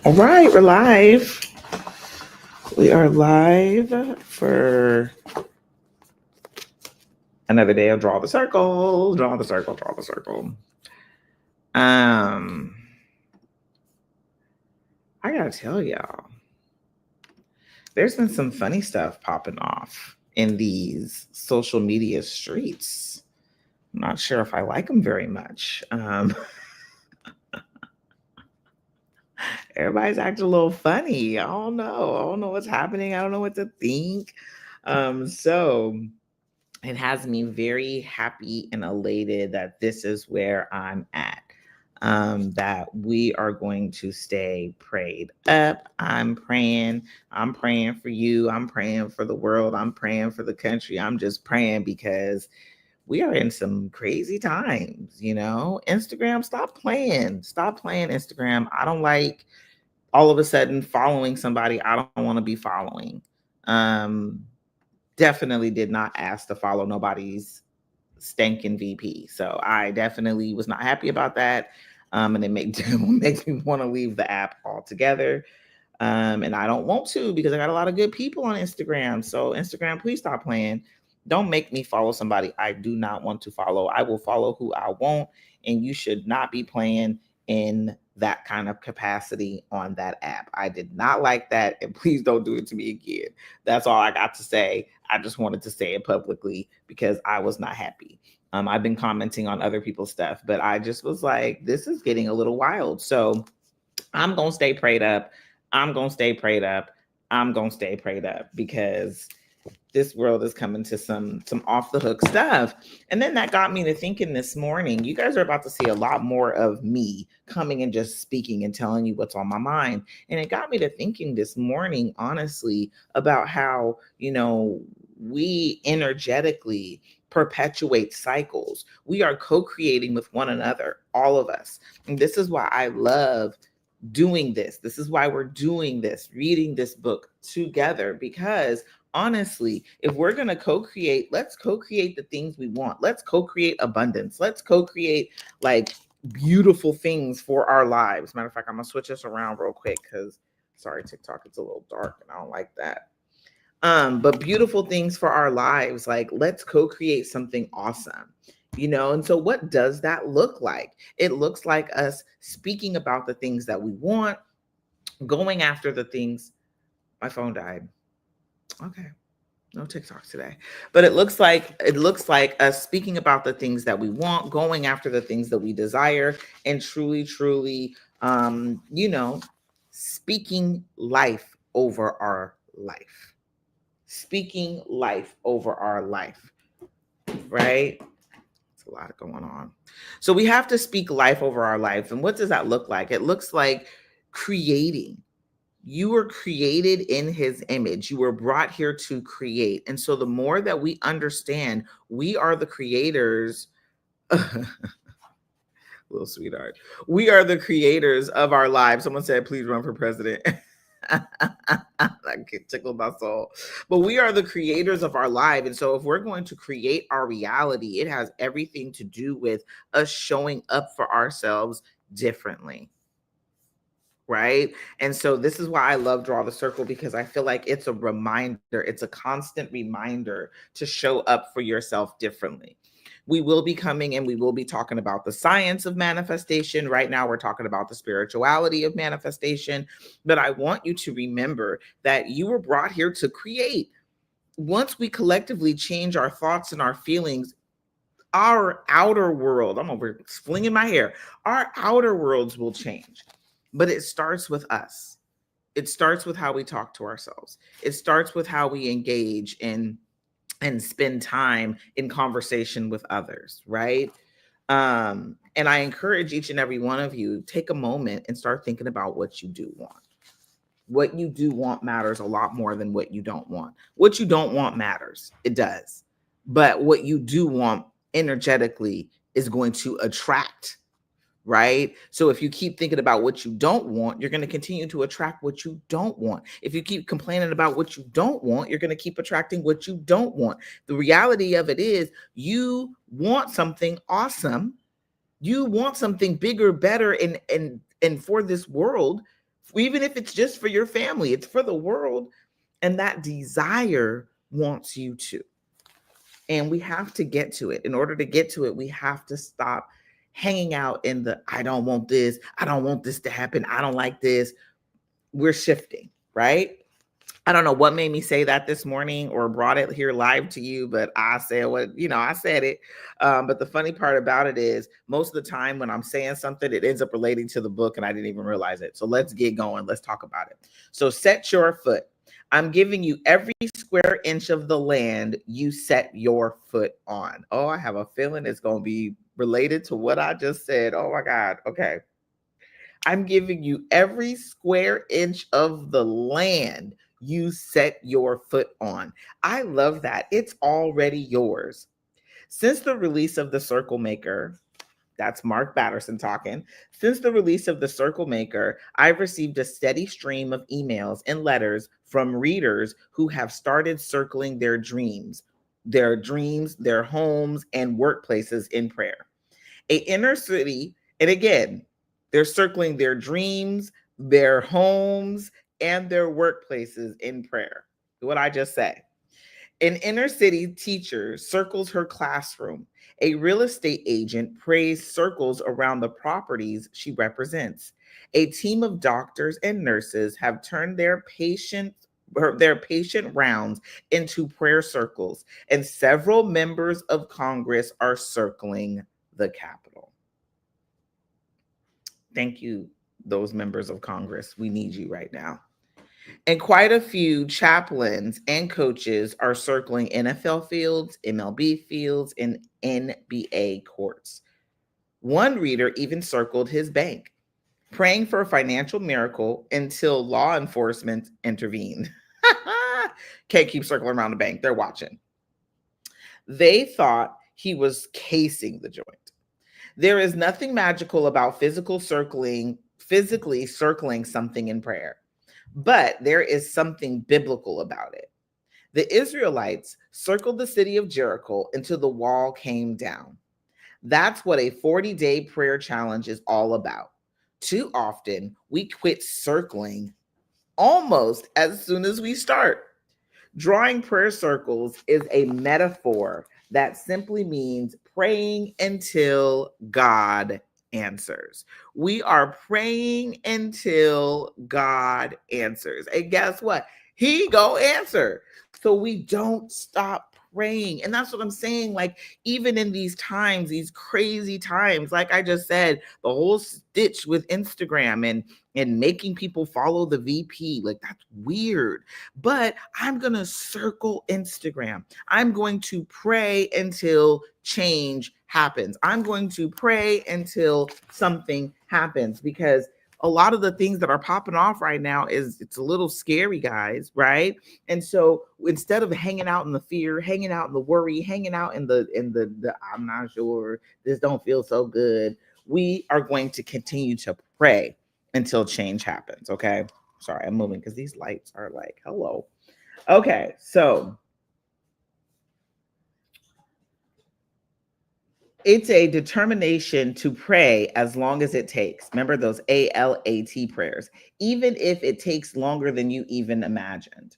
All right, we're live. We are live for another day of Draw the Circle, Draw the Circle, Draw the Circle. Um, I gotta tell y'all, there's been some funny stuff popping off in these social media streets. I'm not sure if I like them very much. Everybody's acting a little funny. I don't know. I don't know what's happening. I don't know what to think. So it has me very happy and elated that this is where I'm at. That we are going to stay prayed up. I'm praying. I'm praying for you. I'm praying for the world. I'm praying for the country. I'm just praying because we are in some crazy times, Instagram, stop playing. Stop playing Instagram. I don't like all of a sudden following somebody I don't want to be following. Um, Definitely did not ask to follow nobody's stinking VP. So I definitely was not happy about that. And it makes me want to leave the app altogether. And I don't want to because I got a lot of good people on Instagram. So Instagram, please stop playing. Don't make me follow somebody I do not want to follow. I will follow who I want, and you should not be playing in that kind of capacity on that app. I did not like that, and please don't do it to me again. That's all I got to say. I just wanted to say it publicly because I was not happy. I've been commenting on other people's stuff, but I just was like, this is getting a little wild. So I'm going to stay prayed up. I'm going to stay prayed up. I'm going to stay prayed up because this world is coming to some off the hook stuff. And then that got me to thinking this morning, you guys are about to see a lot more of me coming and just speaking and telling you what's on my mind. And it got me to thinking this morning, honestly, about how, we energetically perpetuate cycles. We are co-creating with one another, all of us. And this is why I love doing this. This is why we're doing this, reading this book together, because honestly, if we're going to co-create, let's co-create the things we want. Let's co-create abundance. Let's co-create like beautiful things for our lives. Matter of fact, I'm going to switch this around real quick because sorry, TikTok, it's a little dark and I don't like that. But beautiful things for our lives. Like, let's co-create something awesome. And so what does that look like? It looks like us speaking about the things that we want, going after the things. My phone died. Okay. No TikToks today. But it looks like us speaking about the things that we want, going after the things that we desire, and truly, speaking life over our life. Speaking life over our life. Right? A lot going on. So we have to speak life over our life. And what does that look like? It looks like creating. You were created in his image. You were brought here to create. And so the more that we understand, we are the creators. Little sweetheart. We are the creators of our lives. Someone said, please run for president. That tickled my soul. But we are the creators of our life. And so if we're going to create our reality, it has everything to do with us showing up for ourselves differently. Right? And so this is why I love Draw the Circle, because I feel like it's a reminder, it's a constant reminder to show up for yourself differently. We will be coming and we will be talking about the science of manifestation. Right now, we're talking about the spirituality of manifestation. But I want you to remember that you were brought here to create. Once we collectively change our thoughts and our feelings, our outer world, I'm over flinging my hair, our outer worlds will change. But it starts with us. It starts with how we talk to ourselves. It starts with how we engage in and spend time in conversation with others, right? And I encourage each and every one of you, take a moment and start thinking about what you do want. What you do want matters a lot more than what you don't want. What you don't want matters. It does. But what you do want energetically is going to attract, right? So if you keep thinking about what you don't want, you're going to continue to attract what you don't want. If you keep complaining about what you don't want, you're going to keep attracting what you don't want. The reality of it is you want something awesome. You want something bigger, better, and for this world, Even if it's just for your family, it's for the world. And that desire wants you to. And we have to get to it. In order to get to it, we have to stop hanging out in the I don't want this, I don't want this to happen, I don't like this. We're shifting, right? I don't know what made me say that this morning or brought it here live to you, but I said what, I said it. But the funny part about it is most of the time when I'm saying something, it ends up relating to the book and I didn't even realize it. So let's get going. Let's talk about it. So set your foot. I'm giving you every square inch of the land you set your foot on. Oh, I have a feeling it's going to be related to what I just said. Oh my God. Okay. I'm giving you every square inch of the land you set your foot on. I love that. It's already yours. Since the release of The Circle Maker, that's Mark Batterson talking. Since the release of The Circle Maker, I've received a steady stream of emails and letters from readers who have started circling their dreams, their homes, and workplaces in prayer. A inner city, and again, they're circling their dreams, their homes, and their workplaces in prayer. What I just say. An inner city teacher circles her classroom. A real estate agent prays circles around the properties she represents. A team of doctors and nurses have turned their patient rounds into prayer circles, and several members of Congress are circling the Capitol. Thank you, those members of Congress. We need you right now. And quite a few chaplains and coaches are circling NFL fields, MLB fields, and NBA courts. One reader even circled his bank, praying for a financial miracle until law enforcement intervened. Can't keep circling around the bank. They're watching. They thought he was casing the joint. There is nothing magical about physically circling something in prayer, but there is something biblical about it. The Israelites circled the city of Jericho until the wall came down. That's what a 40-day prayer challenge is all about. Too often, we quit circling almost as soon as we start. Drawing prayer circles is a metaphor that simply means praying until God answers. We are praying until God answers. And guess what? He go answer. So we don't stop praying. And that's what I'm saying. Like, even in these times, these crazy times, like I just said, the whole stitch with Instagram and making people follow the VP, like that's weird. But I'm going to circle Instagram. I'm going to pray until change happens. I'm going to pray until something happens, because a lot of the things that are popping off right now it's a little scary, guys, right? And so instead of hanging out in the fear, hanging out in the worry, hanging out in the I'm not sure, this don't feel so good, we are going to continue to pray until change happens. Okay. Sorry, I'm moving because these lights are like, hello. Okay, so it's a determination to pray as long as it takes. Remember those ALAT prayers, even if it takes longer than you even imagined.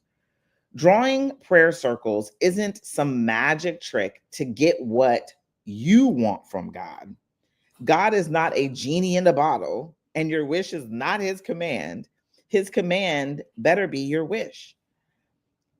Drawing prayer circles isn't some magic trick to get what you want from God. God is not a genie in a bottle, and your wish is not his command. His command better be your wish.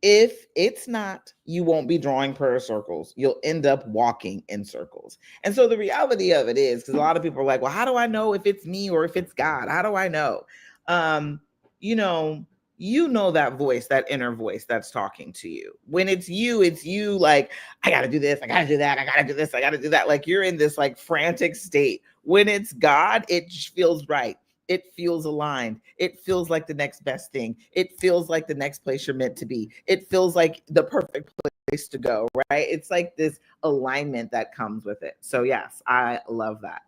If it's not, you won't be drawing prayer circles. You'll end up walking in circles. And so the reality of it is, because a lot of people are like, well, how do I know if it's me or if it's God? How do I know? Um, you know, you know that voice, that inner voice that's talking to you. When it's you like, I gotta do this, I gotta do that, I gotta do this, I gotta do that. Like you're in this like frantic state. When it's God, it feels right. It feels aligned. It feels like the next best thing. It feels like the next place you're meant to be. It feels like the perfect place to go, right? It's like this alignment that comes with it. So yes, I love that.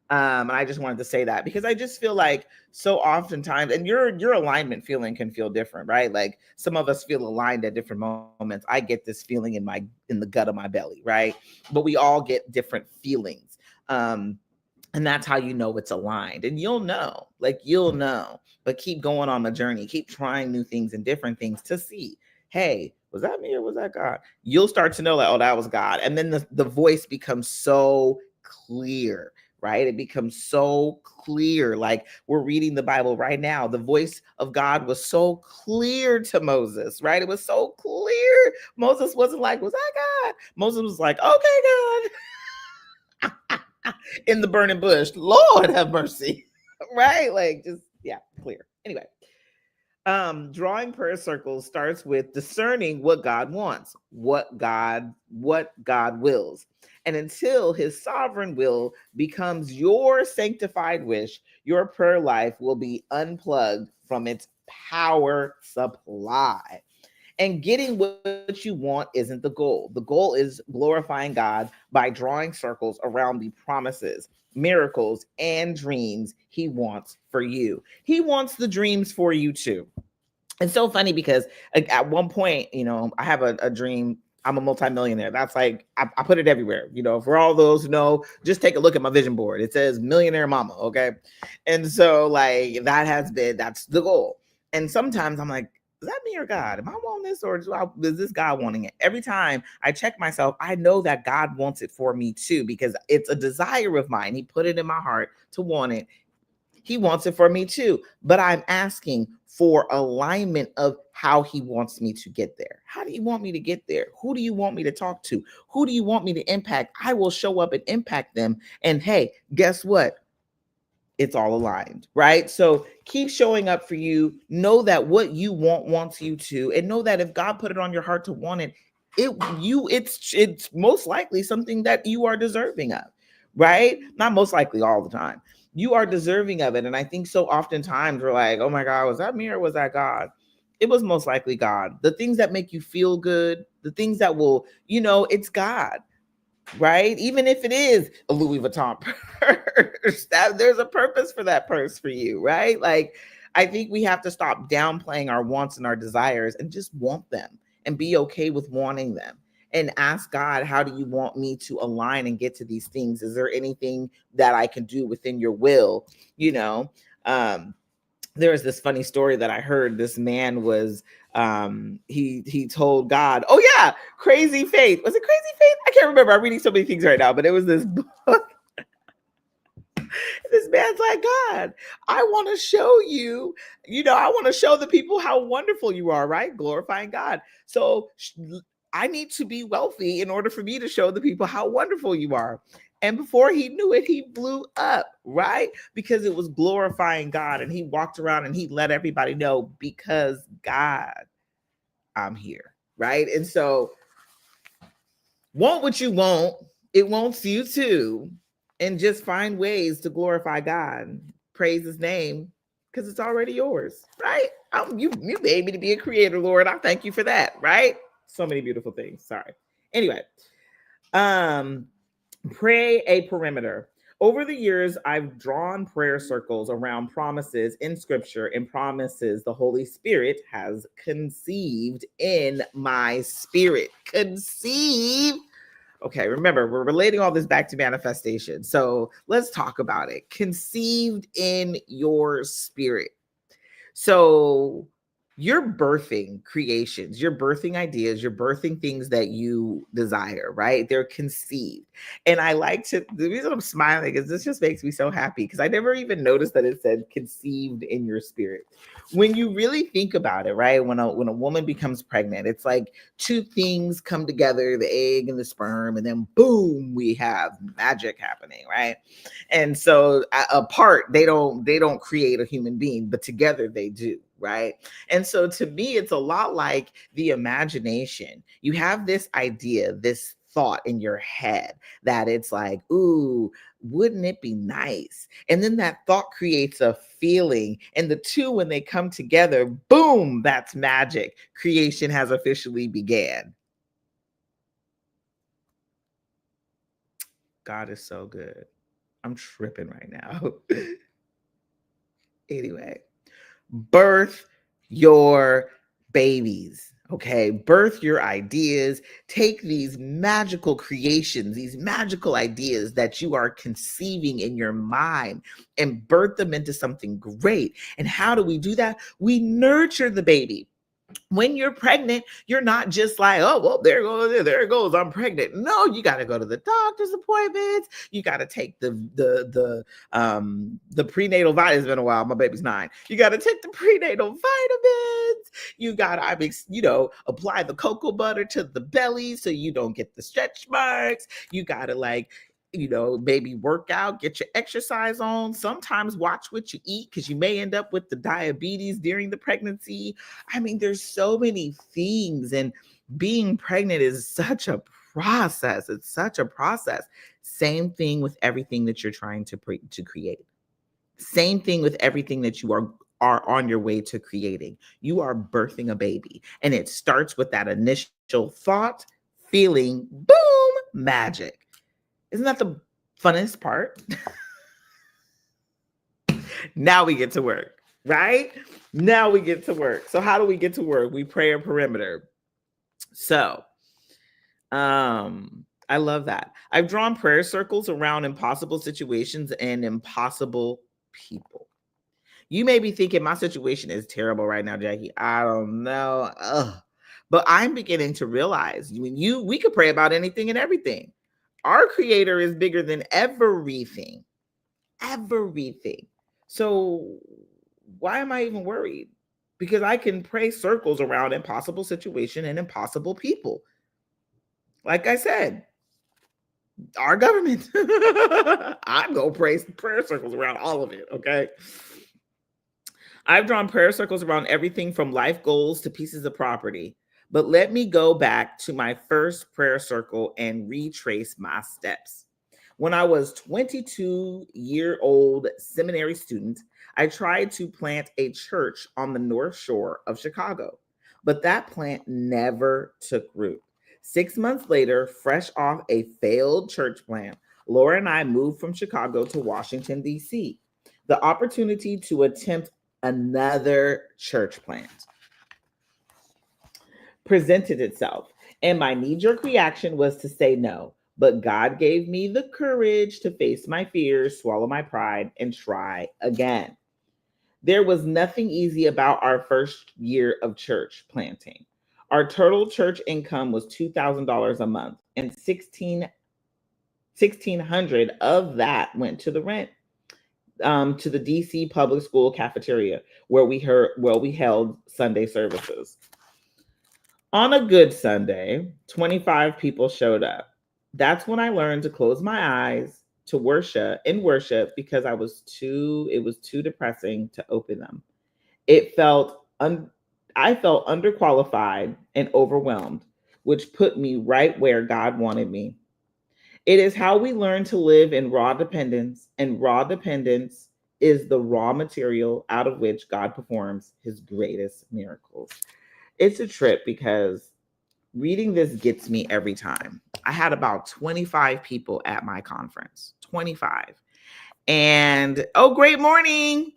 And I just wanted to say that because I just feel like so oftentimes, and your alignment feeling can feel different, right? Like some of us feel aligned at different moments. I get this feeling in the gut of my belly, right? But we all get different feelings. And that's how you know it's aligned. And you'll know, like you'll know, but keep going on the journey, keep trying new things and different things to see, hey, was that me or was that God? You'll start to know, like, oh, that was God. And then the voice becomes so clear, right? It becomes so clear. Like we're reading the Bible right now. The voice of God was so clear to Moses, right? It was so clear. Moses wasn't like, was that God? Moses was like, okay, God. In the burning bush. Lord have mercy. Right? Like just yeah, clear. Anyway, drawing prayer circles starts with discerning what God wants, what God wills. And until his sovereign will becomes your sanctified wish, your prayer life will be unplugged from its power supply. And getting what you want isn't the goal. The goal is glorifying God by drawing circles around the promises, miracles, and dreams he wants for you. He wants the dreams for you too. It's so funny because at one point, I have a dream. I'm a multimillionaire. That's like I put it everywhere. For all those who know, just take a look at my vision board. It says millionaire mama. Okay. And so like that's the goal. And sometimes I'm like, is that me or God? Am I wanting this or is this God wanting it? Every time I check myself, I know that God wants it for me too, because it's a desire of mine. He put it in my heart to want it. He wants it for me too, but I'm asking for alignment of how he wants me to get there. How do you want me to get there? Who do you want me to talk to? Who do you want me to impact? I will show up and impact them. And hey, guess what? It's all aligned, right? So keep showing up for you. Know that what you want wants you to, and know that if God put it on your heart to want it, it's most likely something that you are deserving of, right? Not most likely all the time. You are deserving of it. And I think so oftentimes we're like, oh my God, was that me or was that God? It was most likely God. The things that make you feel good, the things that will, it's God, right? Even if it is a Louis Vuitton purse, there's a purpose for that purse for you, right? Like, I think we have to stop downplaying our wants and our desires and just want them and be okay with wanting them and ask God, how do you want me to align and get to these things? Is there anything that I can do within your will? Um, there was this funny story that I heard. This man was he told God, oh yeah, crazy faith. Was it crazy faith? I can't remember. I'm reading so many things right now, but it was this book. This man's like, God, I want to show you, I want to show the people how wonderful you are, right? Glorifying God. So I need to be wealthy in order for me to show the people how wonderful you are. And before he knew it, he blew up, right? Because it was glorifying God. And he walked around and he let everybody know, because God, I'm here, right? And so, want what you want, it wants you too. And just find ways to glorify God, praise his name, because it's already yours, right? You made me to be a creator, Lord. I thank you for that, right? So many beautiful things. Sorry. Anyway, um, pray a perimeter. Over the years, I've drawn prayer circles around promises in scripture and promises the Holy Spirit has conceived in my spirit. Conceive. Okay, remember, we're relating all this back to manifestation. So let's talk about it. Conceived in your spirit. So you're birthing creations, you're birthing ideas, you're birthing things that you desire, right? They're conceived. And I like to, the reason I'm smiling is this just makes me so happy because I never even noticed that it said conceived in your spirit. When you really think about it, right? When a woman becomes pregnant, it's like two things come together, the egg and the sperm, and then boom, we have magic happening, right? And so apart, they don't create a human being, but together they do, right? And so to me, it's a lot like the imagination. You have this idea, this thought in your head that it's like, ooh, wouldn't it be nice? And then that thought creates a feeling, and the two, when they come together, boom, that's magic. Creation has officially began. God is so good. I'm tripping right now. Anyway, birth your babies. Okay, birth your ideas. Take these magical creations, these magical ideas that you are conceiving in your mind, and birth them into something great. And how do we do that? We nurture the baby. When you're pregnant, you're not just like, oh, well, there it goes, I'm pregnant. No, you got to go to the doctor's appointments. You got to take the prenatal vitamins. It's been a while. My baby's 9. You got to take the prenatal vitamins. You got to, apply the cocoa butter to the belly so you don't get the stretch marks. You got to maybe work out, get your exercise on. Sometimes watch what you eat because you may end up with the diabetes during the pregnancy. I mean, there's so many things, and being pregnant is such a process. It's such a process. Same thing with everything that you're trying to create. Same thing with everything that you are on your way to creating. You are birthing a baby, and it starts with that initial thought, feeling, boom, magic. Isn't that the funnest part? Now we get to work, right? Now we get to work. So how do we get to work? We pray a perimeter. So, I love that. I've drawn prayer circles around impossible situations and impossible people. You may be thinking my situation is terrible right now, Jackie. I don't know. Ugh. But I'm beginning to realize we could pray about anything and everything. Our creator is bigger than everything. Everything. So why am I even worried? Because I can pray circles around impossible situation and impossible people. Like I said, our government. I'm going to pray prayer circles around all of it, okay? I've drawn prayer circles around everything from life goals to pieces of property. But let me go back to my first prayer circle and retrace my steps. When I was 22-year-old seminary student, I tried to plant a church on the North Shore of Chicago, but that plant never took root. 6 months later, fresh off a failed church plant, Laura and I moved from Chicago to Washington, D.C. The opportunity to attempt another church plant presented itself, and my knee-jerk reaction was to say no. But God gave me the courage to face my fears, swallow my pride, and try again. There was nothing easy about our first year of church planting. Our total church income was $2,000 a month, and $1,600 of that went to the rent, to the DC public school cafeteria where we held Sunday services. On a good Sunday, 25 people showed up. That's when I learned to close my eyes to worship because it was too depressing to open them. I felt underqualified and overwhelmed, which put me right where God wanted me. It is how we learn to live in raw dependence, and raw dependence is the raw material out of which God performs his greatest miracles. It's a trip because reading this gets me every time. I had about 25 people at my conference, 25. And great morning.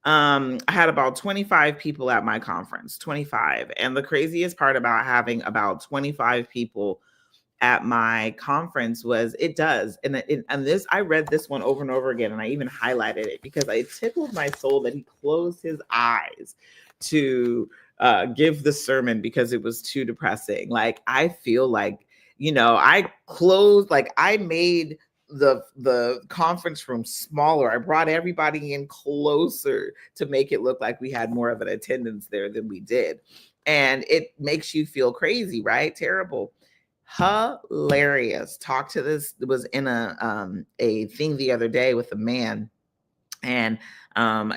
I had about 25 people at my conference, 25. And the craziest part about having about 25 people at my conference was it does. And this, I read this one over and over again, and I even highlighted it because it tickled my soul that he closed his eyes to give the sermon because it was too depressing. Like, I feel like, I made the conference room smaller. I brought everybody in closer to make it look like we had more of an attendance there than we did. And it makes you feel crazy, right? Terrible. Hilarious. Talked to this, was in a thing the other day with a man, and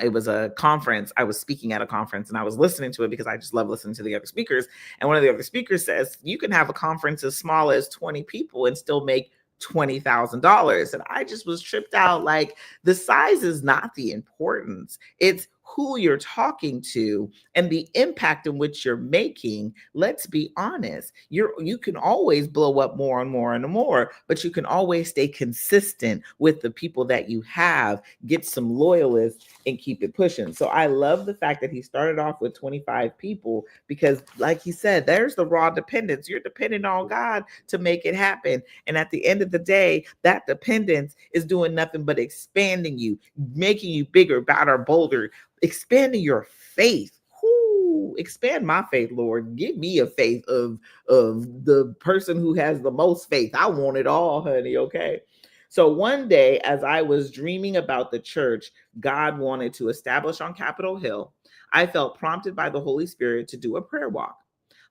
it was a conference. I was speaking at a conference, and I was listening to it because I just love listening to the other speakers. And one of the other speakers says, you can have a conference as small as 20 people and still make $20,000. And I just was tripped out. Like, the size is not the importance. It's who you're talking to and the impact in which you're making, let's be honest, you can always blow up more and more and more, but you can always stay consistent with the people that you have, get some loyalists and keep it pushing. So I love the fact that he started off with 25 people because, like he said, there's the raw dependence. You're dependent on God to make it happen. And at the end of the day, that dependence is doing nothing but expanding you, making you bigger, badder, bolder, expanding your faith. Whoo, expand my faith, Lord. Give me a faith of the person who has the most faith. I want it all, honey. Okay. So one day, as I was dreaming about the church God wanted to establish on Capitol Hill, I felt prompted by the Holy Spirit to do a prayer walk.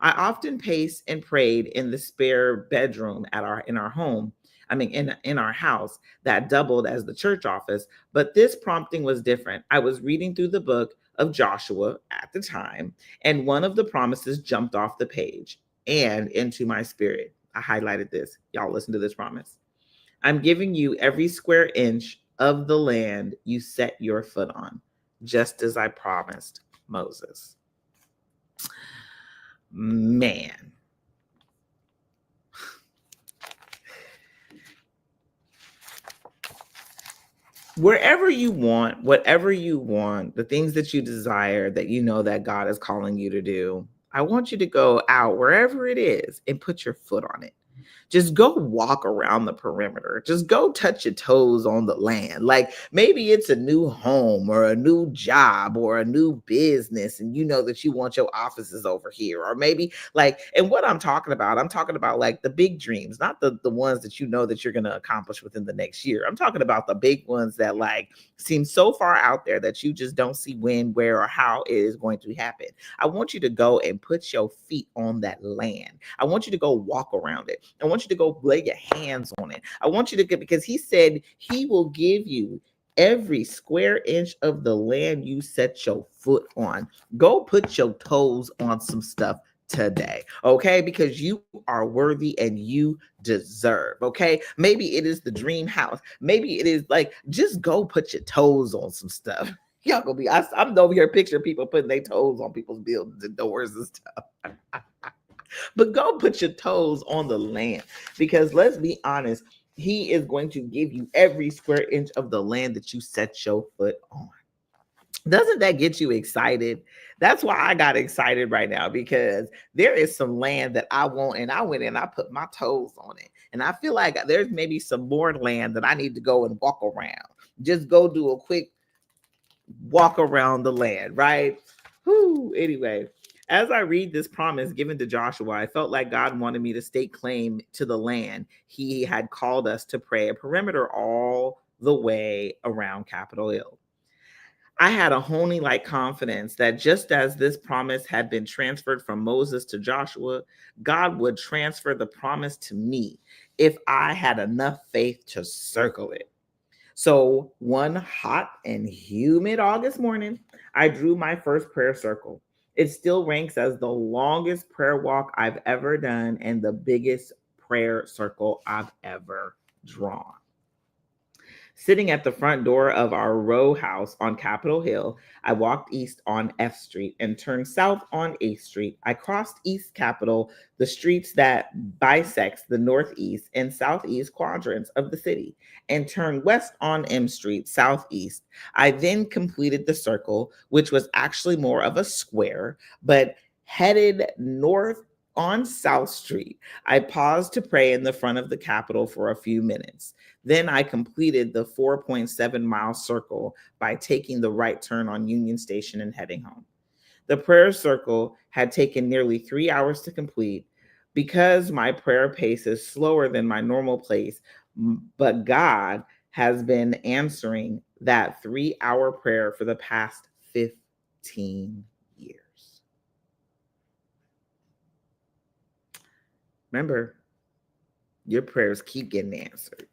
I often paced and prayed in the spare bedroom in our home. I mean, in our house that doubled as the church office. But this prompting was different. I was reading through the book of Joshua at the time, and one of the promises jumped off the page and into my spirit. I highlighted this. Y'all listen to this promise. I'm giving you every square inch of the land you set your foot on, just as I promised Moses. Man. Wherever you want, whatever you want, the things that you desire that you know that God is calling you to do, I want you to go out wherever it is and put your foot on it. Just go walk around the perimeter. Just go touch your toes on the land. Like maybe it's a new home or a new job or a new business, and you know that you want your offices over here. Or maybe like, and what I'm talking about like the big dreams, not the ones that you know that you're going to accomplish within the next year. I'm talking about the big ones that like seem so far out there that you just don't see when, where, or how it is going to happen. I want you to go and put your feet on that land. I want you to go walk around it. I want you to go lay your hands on it. I want you to get, because he said he will give you every square inch of the land you set your foot on. Go put your toes on some stuff today, okay? Because you are worthy and you deserve, okay? Maybe it is the dream house. Maybe it is like, just go put your toes on some stuff. Y'all gonna be, I'm over here picturing people putting their toes on people's buildings and doors and stuff. But go put your toes on the land, because let's be honest, he is going to give you every square inch of the land that you set your foot on. Doesn't that get you excited? That's why I got excited right now, because there is some land that I want, and I went and I put my toes on it. And I feel like there's maybe some more land that I need to go and walk around. Just go do a quick walk around the land, right? Whew. Anyway, as I read this promise given to Joshua, I felt like God wanted me to stake claim to the land he had called us to pray a perimeter all the way around Capitol Hill. I had a honing like confidence that just as this promise had been transferred from Moses to Joshua, God would transfer the promise to me if I had enough faith to circle it. So one hot and humid August morning, I drew my first prayer circle. It still ranks as the longest prayer walk I've ever done and the biggest prayer circle I've ever drawn. Sitting at the front door of our row house on Capitol Hill, I walked east on F Street and turned south on 8th Street. I crossed East Capitol, the streets that bisects the northeast and southeast quadrants of the city, and turned west on M Street, southeast. I then completed the circle, which was actually more of a square, but headed north on South Street. I paused to pray in the front of the Capitol for a few minutes. Then I completed the 4.7-mile circle by taking the right turn on Union Station and heading home. The prayer circle had taken nearly 3 hours to complete. Because my prayer pace is slower than my normal pace, but God has been answering that 3-hour prayer for the past 15 years. Remember, your prayers keep getting answered.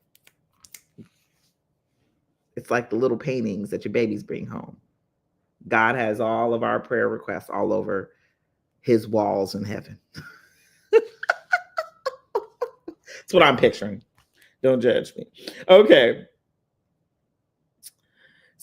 It's like the little paintings that your babies bring home. God has all of our prayer requests all over his walls in heaven. That's what I'm picturing. Don't judge me. Okay.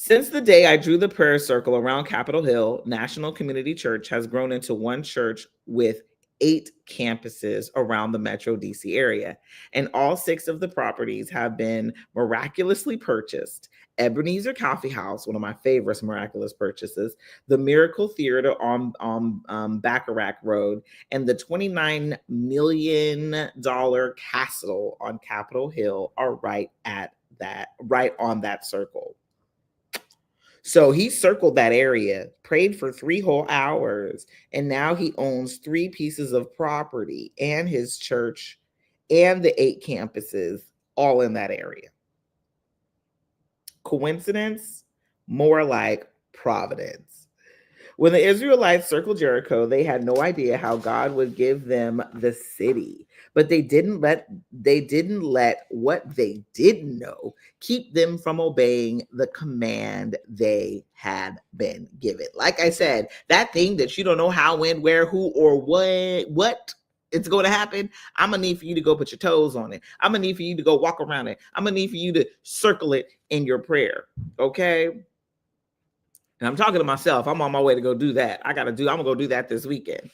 Since the day I drew the prayer circle around Capitol Hill, National Community Church has grown into one church with 8 campuses around the Metro DC area, and all 6 of the properties have been miraculously purchased. Ebenezer Coffee House, one of my favorites miraculous purchases, the Miracle Theater on Bacharach Road, and the $29 million castle on Capitol Hill are right on that circle. So he circled that area, prayed for 3 whole hours, and now he owns 3 pieces of property and his church and the 8 campuses all in that area. Coincidence? More like providence. When the Israelites circled Jericho, they had no idea how God would give them the city, but they didn't let what they didn't know keep them from obeying the command they had been given. Like I said, that thing that you don't know how, when, where, who, or what it's going to happen, I'm gonna need for you to go put your toes on it. I'm gonna need for you to go walk around it. I'm gonna need for you to circle it in your prayer. Okay. And I'm talking to myself. I'm on my way to go do that. I'm gonna go do that this weekend.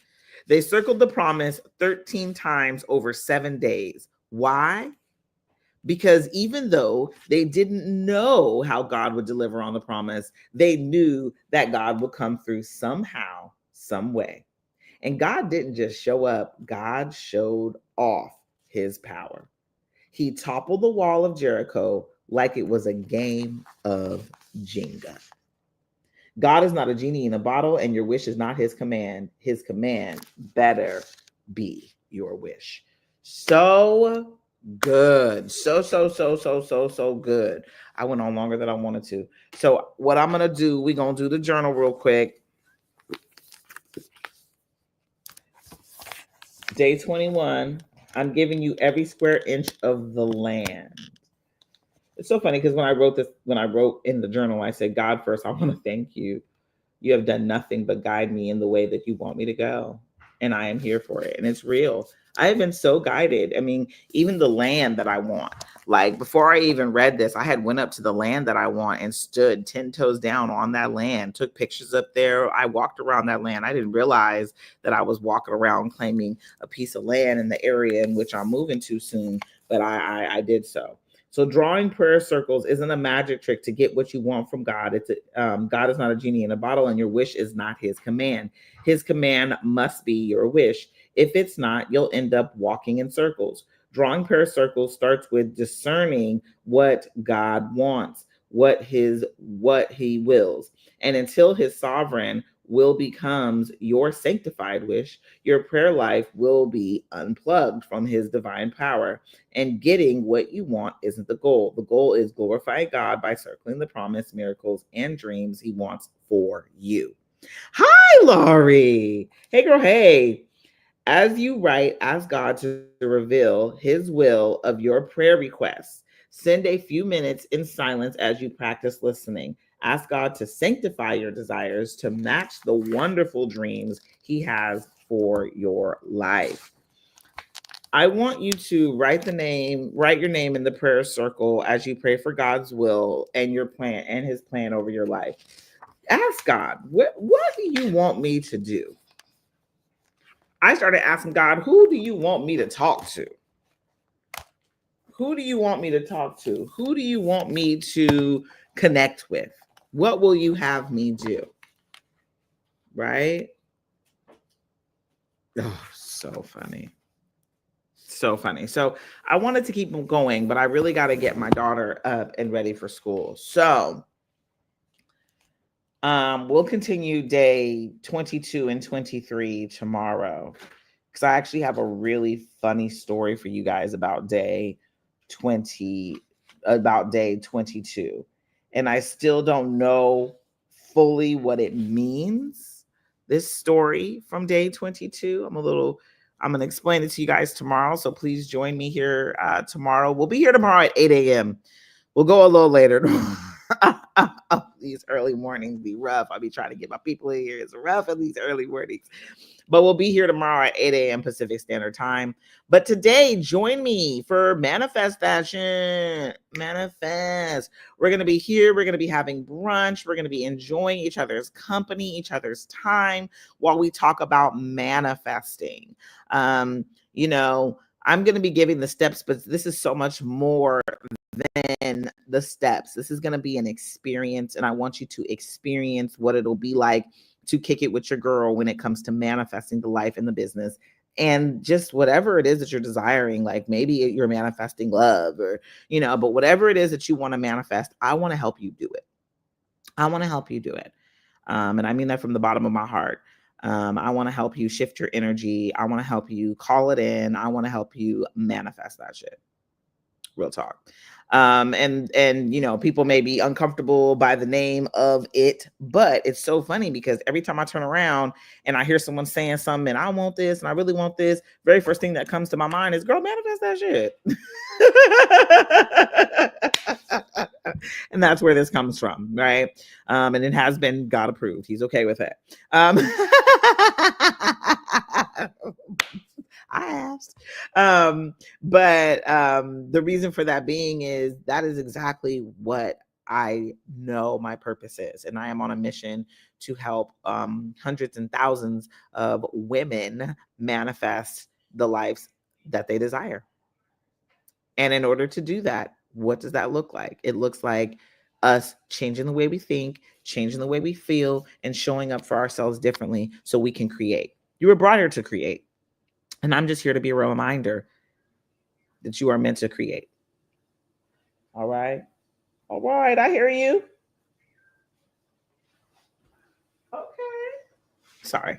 They circled the promise 13 times over 7 days. Why? Because even though they didn't know how God would deliver on the promise, they knew that God would come through somehow, some way. And God didn't just show up, God showed off his power. He toppled the wall of Jericho like it was a game of Jenga. God is not a genie in a bottle, and your wish is not his command. His command better be your wish. So good. So good. I went on longer than I wanted to. So what I'm going to do, we're going to do the journal real quick. Day 21, I'm giving you every square inch of the land. It's so funny because when I wrote in the journal, I said, God, first, I want to thank you. You have done nothing but guide me in the way that you want me to go. And I am here for it. And it's real. I have been so guided. I mean, even the land that I want, like before I even read this, I had went up to the land that I want and stood 10 toes down on that land, took pictures up there. I walked around that land. I didn't realize that I was walking around claiming a piece of land in the area in which I'm moving to soon, but I did so. So drawing prayer circles isn't a magic trick to get what you want from God. God is not a genie in a bottle, and your wish is not his command. His command must be your wish. If it's not, you'll end up walking in circles. Drawing prayer circles starts with discerning what God wants, what he wills. And until his sovereign will becomes your sanctified wish, your prayer life will be unplugged from his divine power. And getting what you want isn't the goal. The goal is glorifying God by circling the promise, miracles, and dreams he wants for you. Hi, Laurie. Hey, girl. Hey. As you write, ask God to reveal his will of your prayer requests. Send a few minutes in silence as you practice listening. Ask God to sanctify your desires to match the wonderful dreams he has for your life. I want you to write your name in the prayer circle as you pray for God's will and your plan and his plan over your life. Ask God, what do you want me to do? I started asking God, who do you want me to talk to? Who do you want me to talk to? Who do you want me to connect with? What will you have me do? Right? Oh, so funny. So funny. So I wanted to keep going, but I really got to get my daughter up and ready for school. So we'll continue day 22 and 23 tomorrow, because I actually have a really funny story for you guys about day 22. And I still don't know fully what it means, this story from day 22. I'm going to explain it to you guys tomorrow. So please join me here tomorrow. We'll be here tomorrow at 8 a.m. We'll go a little later. These early mornings be rough. I be trying to get my people in here. It's rough in these early mornings. But we'll be here tomorrow at 8 a.m. Pacific Standard Time. But today, join me for Manifest That Shit. Manifest. We're going to be here. We're going to be having brunch. We're going to be enjoying each other's company, each other's time while we talk about manifesting. You know, I'm going to be giving the steps, but this is so much more than the steps. This is going to be an experience, and I want you to experience what it'll be like to kick it with your girl when it comes to manifesting the life and the business and just whatever it is that you're desiring. Like maybe you're manifesting love or, you know, but whatever it is that you want to manifest, I want to help you do it. I want to help you do it. And I mean that from the bottom of my heart. I want to help you shift your energy. I want to help you call it in. I want to help you manifest that shit. Real talk. And you know, people may be uncomfortable by the name of it, but it's so funny because every time I turn around and I hear someone saying something and I want this and I really want this, very first thing that comes to my mind is, girl, manifest that shit. And that's where this comes from, right? And it has been God approved. He's okay with it. I asked. But the reason for that being is that is exactly what I know my purpose is. And I am on a mission to help hundreds and thousands of women manifest the lives that they desire. And in order to do that, what does that look like? It looks like us changing the way we think, changing the way we feel, and showing up for ourselves differently so we can create. You were brought here to create. And I'm just here to be a reminder that you are meant to create. All right. All right. I hear you. Okay. Sorry.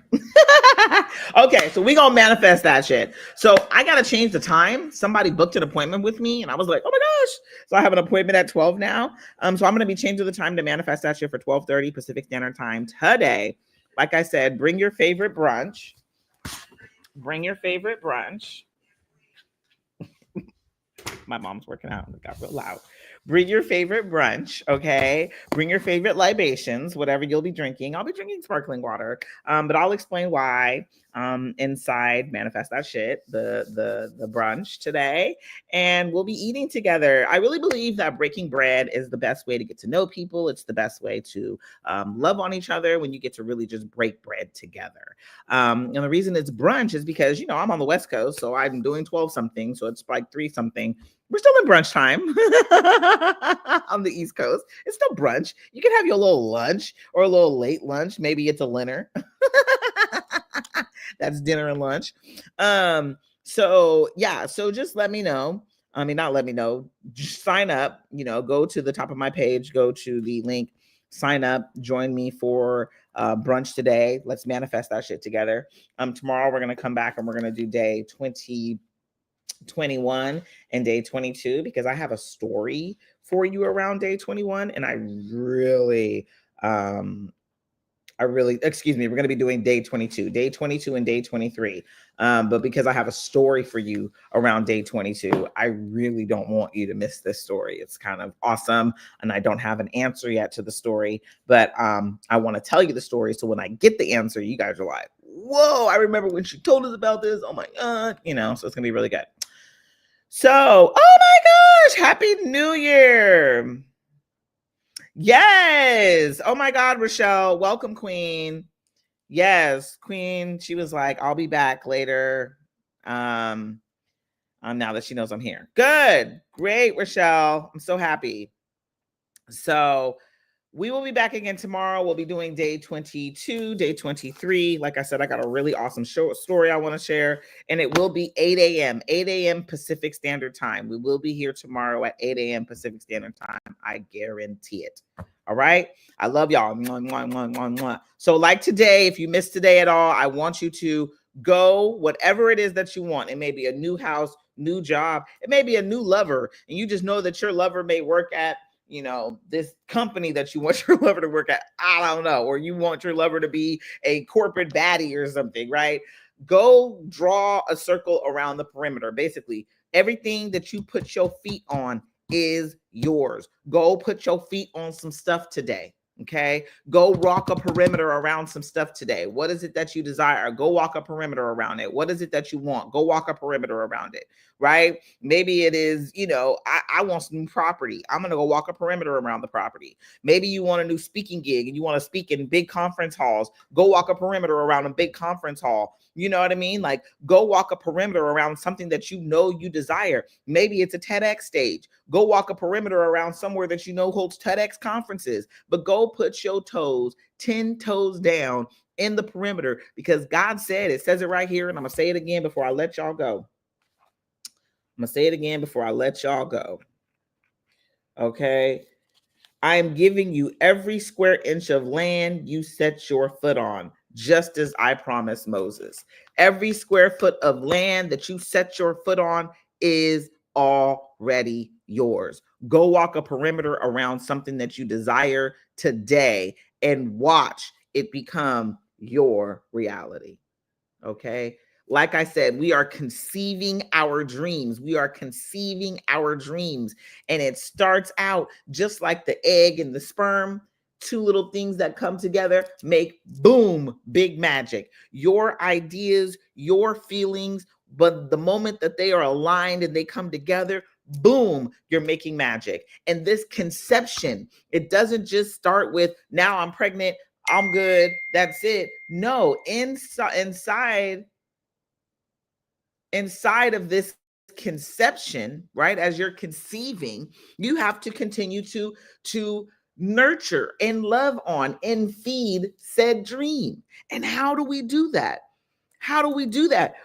Okay. So we going to manifest that shit. So I got to change the time. Somebody booked an appointment with me and I was like, oh my gosh. So I have an appointment at 12 now. So I'm going to be changing the time to manifest that shit for 12:30 Pacific Standard Time today. Like I said, bring your favorite brunch. Bring your favorite brunch. My mom's working out and it got real loud. Bring your favorite brunch, okay? Bring your favorite libations, whatever you'll be drinking. I'll be drinking sparkling water, but I'll explain why inside Manifest That Shit, the brunch today, and we'll be eating together. I really believe that breaking bread is the best way to get to know people. It's the best way to love on each other when you get to really just break bread together. And the reason it's brunch is because, you know, I'm on the West Coast, so I'm doing 12 something, so it's like 3 something. We're still in brunch time on the East Coast. It's still brunch. You can have your little lunch or a little late lunch. Maybe it's a dinner. That's dinner and lunch. So yeah, so just let me know. I mean, not let me know. Just sign up, you know, go to the top of my page, go to the link, sign up, join me for brunch today. Let's manifest that shit together. Tomorrow we're going to come back and we're going to do day 21 and day 22 because I have a story for you around day 21 and excuse me, we're going to be doing day 22 and day 23. But because I have a story for you around day 22, I really don't want you to miss this story. It's kind of awesome. And I don't have an answer yet to the story, but I want to tell you the story. So when I get the answer, you guys are like, whoa, I remember when she told us about this. Oh my God, you know, so it's going to be really good. So, oh my gosh, Happy New Year. Yes. Oh my God, Rochelle. Welcome, Queen. Yes, Queen. She was like, I'll be back later. Now that she knows I'm here. Good. Great, Rochelle. I'm so happy. So we will be back again tomorrow. We'll be doing day 22, day 23. Like I said, I got a really awesome story I want to share. And it will be 8 a.m. Pacific Standard Time. We will be here tomorrow at 8 a.m. Pacific Standard Time. I guarantee it. All right. I love y'all. Mwah, mwah, mwah, mwah, mwah. So like today, if you missed today at all, I want you to go whatever it is that you want. It may be a new house, new job. It may be a new lover. And you just know that your lover may work at, you know, this company that you want your lover to work at. I don't know. Or you want your lover to be a corporate baddie or something, right? Go draw a circle around the perimeter. Basically, everything that you put your feet on is yours. Go put your feet on some stuff today. Okay. Go walk a perimeter around some stuff today. What is it that you desire? Go walk a perimeter around it. What is it that you want? Go walk a perimeter around it. Right. Maybe it is, I want some new property. I'm going to go walk a perimeter around the property. Maybe you want a new speaking gig and you want to speak in big conference halls. Go walk a perimeter around a big conference hall. You know what I mean? Like, go walk a perimeter around something that you know you desire. Maybe it's a TEDx stage. Go walk a perimeter around somewhere that you know holds TEDx conferences. But go put your toes 10 toes down in the perimeter, because God said, it says it right here, and I'm going to say it again before I let y'all go. Okay. I am giving you every square inch of land you set your foot on, just as I promised Moses. Every square foot of land that you set your foot on is already yours. Go walk a perimeter around something that you desire today and watch it become your reality. Okay. Like I said, we are conceiving our dreams. And it starts out just like the egg and the sperm. Two little things that come together make boom, big magic. Your ideas, your feelings, but the moment that they are aligned and they come together, boom, you're making magic. And this conception, it doesn't just start with, now I'm pregnant, I'm good, that's it. No, inside of this conception, right, as you're conceiving, you have to continue to nurture and love on and feed said dream. And how do we do that?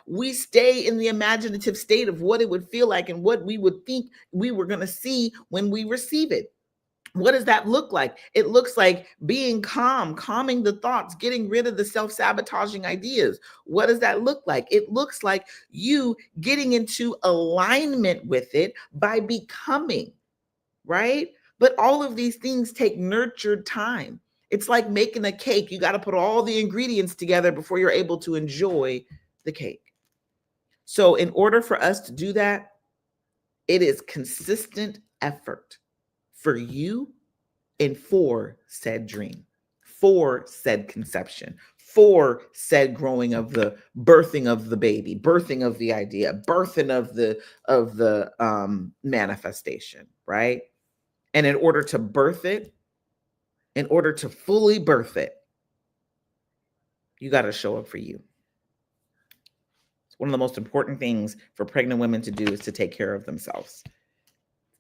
We stay in the imaginative state of what it would feel like and what we would think we were going to see when we receive it. What does that look like? It looks like being calm, calming the thoughts, getting rid of the self-sabotaging ideas. What does that look like? It looks like you getting into alignment with it by becoming, right? But all of these things take nurtured time. It's like making a cake. You got to put all the ingredients together before you're able to enjoy the cake. So in order for us to do that, it is consistent effort for you and for said dream, for said conception, for said growing of the birthing of the baby, birthing of the idea, birthing of the manifestation, right? And in order to birth it, in order to fully birth it, you got to show up for you. It's one of the most important things for pregnant women to do is to take care of themselves.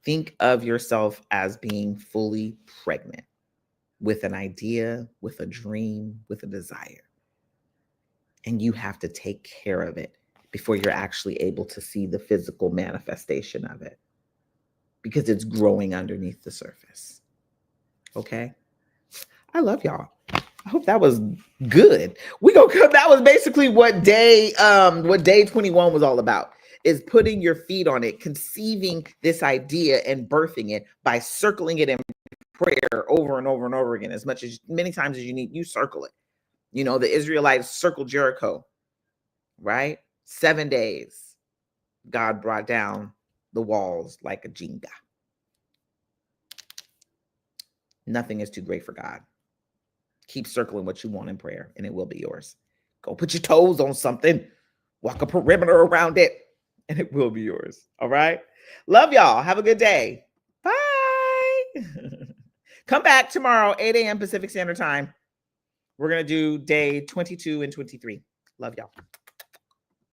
Think of yourself as being fully pregnant with an idea, with a dream, with a desire. And you have to take care of it before you're actually able to see the physical manifestation of it, because it's growing underneath the surface. Okay? I love y'all. I hope that was good. That was basically what day 21 was all about. Is putting your feet on it, conceiving this idea and birthing it by circling it in prayer over and over and over again, many times as you need. You circle it. You know, the Israelites circled Jericho, right? 7 days. God brought down the walls like a Jenga. Nothing is too great for God. Keep circling what you want in prayer and it will be yours. Go put your toes on something. Walk a perimeter around it and it will be yours. All right. Love y'all. Have a good day. Bye. Come back tomorrow, 8 a.m. Pacific Standard Time. We're going to do day 22 and 23. Love y'all.